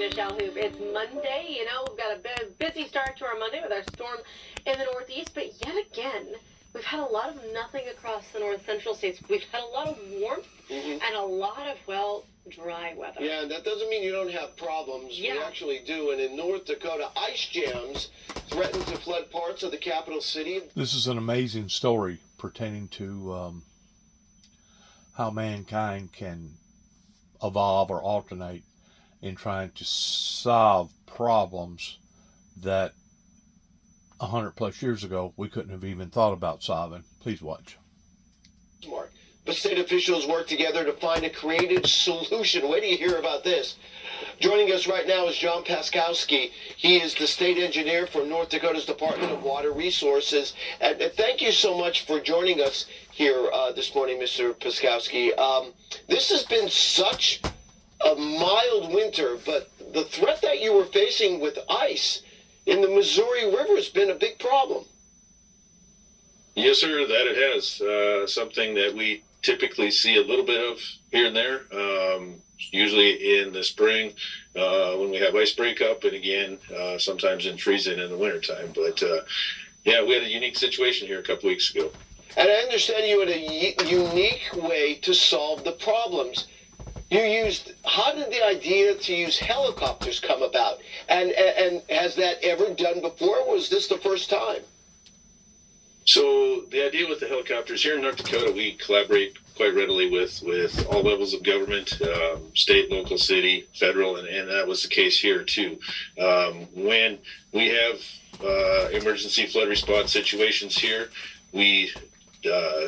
Tina Shalhoub. It's Monday, we've got a busy start to our Monday with our storm in the Northeast, but yet again, we've had a lot of nothing across the north central states. We've had a lot of warmth and a lot of, dry weather. Yeah, and that doesn't mean you don't have problems. Yeah. We actually do. And in North Dakota, ice jams threaten to flood parts of the capital city. This is an amazing story pertaining to how mankind can evolve or alternate in trying to solve problems that 100 plus years ago we couldn't have even thought about solving. Please watch. Smart. But state officials work together to find a creative solution. Wait till you hear about this. Joining us right now is John Paskowski. He is the state engineer for North Dakota's Department of Water Resources. And thank you so much for joining us here this morning, Mr. Paskowski. This has been such a mild winter, but the threat that you were facing with ice in the Missouri River has been a big problem. Yes, sir, that it has. Something that we typically see a little bit of here and there, usually in the spring when we have ice breakup, and again, sometimes in freezing in the wintertime. But yeah, we had a unique situation here a couple weeks ago. And I understand you had a unique way to solve the problems. How did the idea to use helicopters come about? And has that ever done before, or was this the first time? So the idea with the helicopters here in North Dakota, we collaborate quite readily with all levels of government, state, local, city, federal, and that was the case here too. When we have emergency flood response situations here, we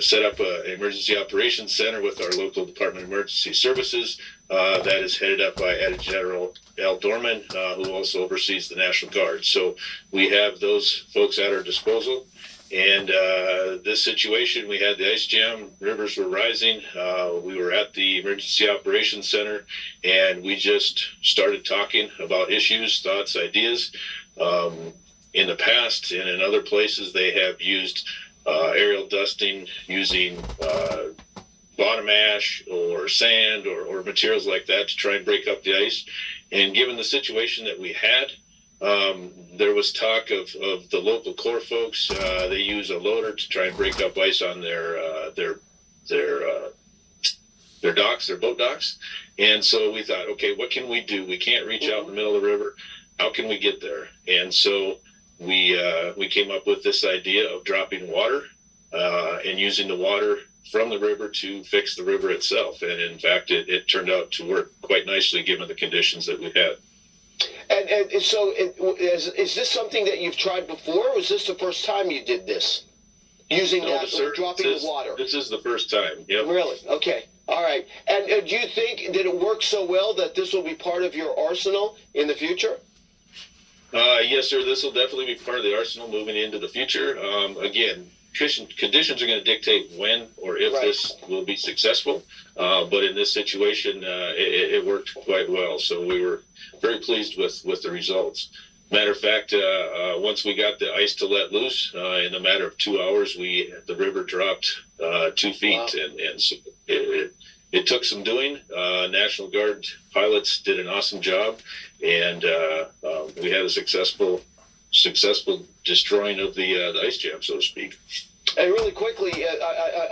set up an emergency operations center with our local Department of Emergency Services that is headed up by Adjutant General Al Dorman, who also oversees the National Guard. So we have those folks at our disposal. And this situation, we had the ice jam, rivers were rising. We were at the Emergency Operations Center, and we just started talking about issues, thoughts, ideas. In the past and in other places, they have used aerial dusting using bottom ash or sand or materials like that to try and break up the ice. And given the situation that we had, there was talk of the local Corps folks. They use a loader to try and break up ice on their docks, their boat docks. And so we thought, okay, what can we do? We can't reach out in the middle of the river. How can we get there? And so we came up with this idea of dropping water and using the water from the river to fix the river itself. And in fact, it turned out to work quite nicely given the conditions that we had. And so is this something that you've tried before, or was this the first time you did this? Dropping the water? This is the first time, yep. Really? Okay. All right. And do you think that it works so well that this will be part of your arsenal in the future? Yes, sir. This will definitely be part of the arsenal moving into the future. Again, conditions are going to dictate when or if this will be successful. But in this situation, it worked quite well. So we were very pleased with the results. Matter of fact, once we got the ice to let loose, in a matter of 2 hours, the river dropped 2 feet. Wow. And so it took some doing. National Guard pilots did an awesome job, and we had a successful destroying of the ice jam, so to speak. And really quickly,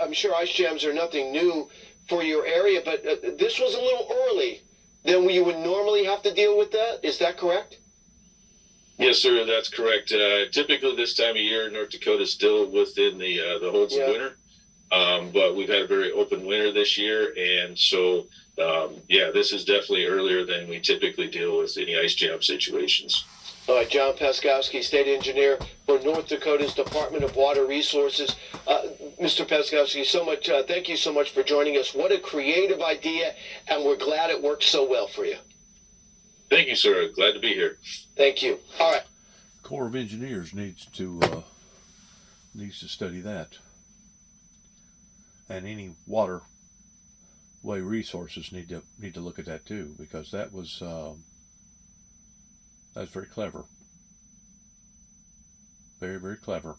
I'm sure ice jams are nothing new for your area, but this was a little early than you would normally have to deal with that. Is that correct? Yes, sir, that's correct. Typically this time of year, North Dakota is still within the holds of winter, but we've had a very open winter this year, and so this is definitely earlier than we typically deal with any ice jam situations. All right, John Paskowski, state engineer for North Dakota's Department of Water Resources. Mr. Paskowski, thank you so much for joining us. What a creative idea, and we're glad it worked so well for you. Thank you, sir. Glad to be here. Thank you. All right. Corps of Engineers needs to study that, and any waterway resources need to look at that too, because that's very clever. Very, very clever.